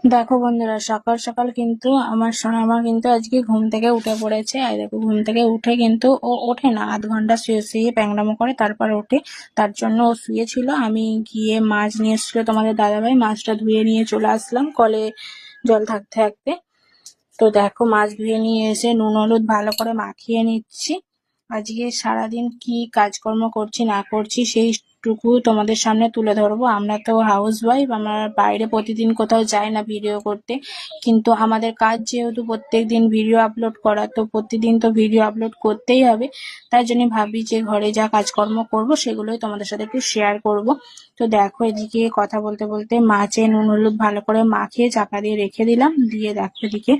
দেখো বন্ধুরা, সকাল সকাল কিন্তু আমার সোনামা কিন্তু আজকে ঘুম থেকে উঠে পড়েছে। আর দেখো, ঘুম থেকে উঠে কিন্তু ও ওঠে না, আধ ঘন্টা শুয়ে শুয়ে প্যাংরামো করে তারপর ওঠে। তার জন্য ও শুয়েছিল। আমি গিয়ে মাছ নিয়ে এসেছিল তোমাদের দাদাভাই, মাছটা ধুয়ে নিয়ে চলে আসলাম কলে জল থাকতে থাকতে। তো দেখো, মাছ ধুয়ে নিয়ে এসে নুন হলুদ ভালো করে মাখিয়ে নিচ্ছি। আজকে সারাদিন কি কাজকর্ম করছি না করছি সেইটুকু তোমাদের সামনে তুলে ধরবো। আমরা তো হাউস ওয়াইফ, আমরা বাইরে প্রতিদিন কোথাও যাই না ভিডিও করতে, কিন্তু আমাদের কাজ যেহেতু প্রত্যেকদিন ভিডিও আপলোড করা, তো প্রতিদিন তো ভিডিও আপলোড করতেই হবে। তাই জন্য ভাবি যে ঘরে যা কাজকর্ম করব সেগুলোই তোমাদের সাথে একটু শেয়ার করব। তো দেখো, এদিকে কথা বলতে বলতে মাছে নুন হলুদ ভালো করে মাখিয়ে চাপা দিয়ে রেখে দিলাম। দিয়ে দেখো, এদিকে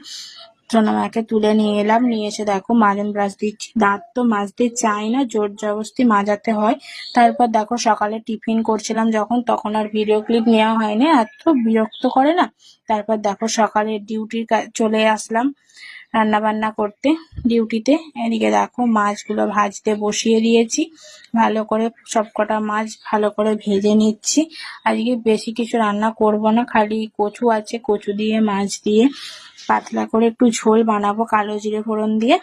সোনামাকে তুলে নিয়ে এলাম। নিয়ে এসে দেখো মাজন ব্রাশ দিচ্ছি। দাঁত তো মাজতে চাই না, জোর জবরদস্তি মাজাতে হয়। তারপর দেখো, সকালে টিফিন করছিলাম যখন, তখন আর ভিডিও ক্লিপ নেওয়া হয়নি, এত বিরক্ত করে না। তারপর দেখো, সকালে ডিউটির চলে আসলাম রান্না বান্না করতে ডিউটিতে। এদিকে দেখো, মাছগুলো ভাজতে বসিয়ে দিয়েছি। ভালো করে সবকটা মাছ ভালো করে ভেজে নিচ্ছি। আজকে বেশি কিছু রান্না করব না, খালি কচু আছে, কচু দিয়ে মাছ দিয়ে পাতলা করে একটু ঝোল বানাবো কালো জিরে ফোড়ন দিয়ে।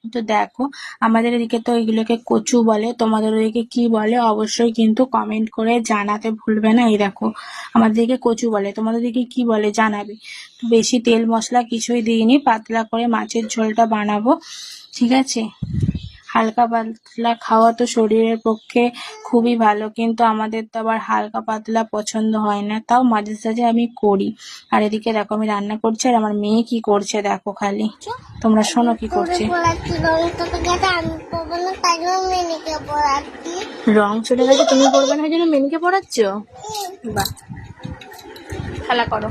তো দেখো, আমাদের এদিকে তো এগুলোকে কচু বলে, তোমাদের ওদিকে কি বলে অবশ্যই কিন্তু কমেন্ট করে জানাতে ভুলবে না। এই দেখো, আমাদের দিকে কচু বলে, তোমাদের দিকে কি বলে জানাবে। তো বেশি তেল মশলা কিছুই দিইনি, পাতলা করে মাছের ঝোলটা বানাবো, ঠিক আছে। হালকা পাতলা খাওয়া তো শরীরের পক্ষে খুবই ভালো, কিন্তু আমাদের তো আবার হালকা পাতলা পছন্দ হয় না, তাও মাঝে সাঝে আমি করি। আর এদিকে দেখো, আমি রান্না করছি আর আমার মেয়ে কি করছে দেখো খালি। তোমরা শোনো কি করছে। রং চলে গেছে, তুমি পড়বে না, ওই জন্য মেনিকে পড়াচ্ছ। বাহ, খেলা করো।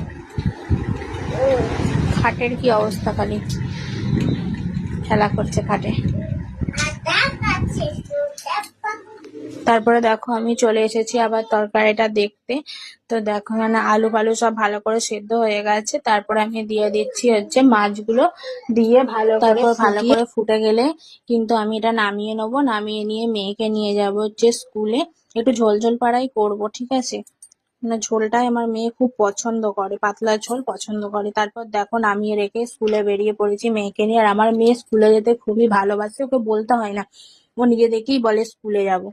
খাটের কি অবস্থা, খালি খেলা করছে খাটে। তারপরে দেখো, আমি চলে এসেছি আবার তরকারিটা দেখতে। তো দেখো, মানে আলু ফালু সব ভালো করে সেদ্ধ হয়ে গেছে। তারপরে আমি দিয়ে দিচ্ছি হচ্ছে মাছগুলো, দিয়ে ভালো করে ফুটে গেলে কিন্তু আমি এটা নামিয়ে নেবো। নামিয়ে নিয়ে মেয়েকে নিয়ে যাব হচ্ছে স্কুলে। একটু ঝোল ঝোল পাড়াই করবো, ঠিক আছে। মানে ঝোলটাই আমার মেয়ে খুব পছন্দ করে, পাতলা ঝোল পছন্দ করে। তারপর দেখো, নামিয়ে রেখে স্কুলে বেরিয়ে পড়েছি মেয়েকে নিয়ে। আর আমার মেয়ে স্কুলে যেতে খুবই ভালোবাসে, ওকে বলতে হয় না, ও নিজে দেখেই বলে স্কুলে যাব।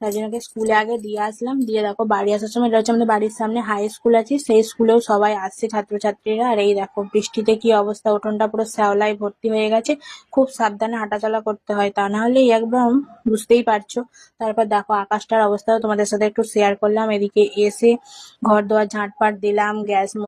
তাই জন্য ওকে স্কুলে আগে দিয়ে আসলাম। দিয়ে দেখো, বাড়ি আসার সময়, এটা হচ্ছে আমাদের বাড়ির সামনে হাই স্কুল আছে, সেই স্কুলেও সবাই আসছে ছাত্রছাত্রীরা। আর এই দেখো, বৃষ্টিতে কি অবস্থা, উঠোনটা পুরো শ্যাওলায় ভর্তি হয়ে গেছে। খুব সাবধানে হাঁটাচলা করতে হয়, তা না হলে একদম বুঝতেই পারছো। তারপর দেখো, আকাশটার অবস্থাও তোমাদের সাথে একটু শেয়ার করলাম। এদিকে এসে ঘর দুয়ার ঝাঁটপাট দিলাম, গ্যাস